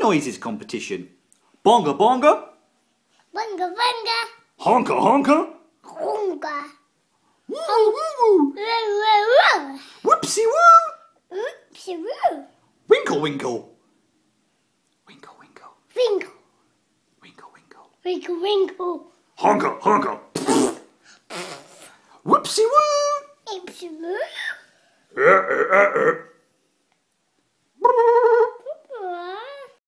noises competition. Bonga bonga. Bunga bunga. Honka honka. Honga. Woo woo woo. Woo woo woo. Whoopsie woo. Oopsie woo. Winkle winkle. Winkle winkle. Winkle. Winkle winkle. Winkle winkle. Honka honka. Whoopsie woo. Oopsie woo. Uh.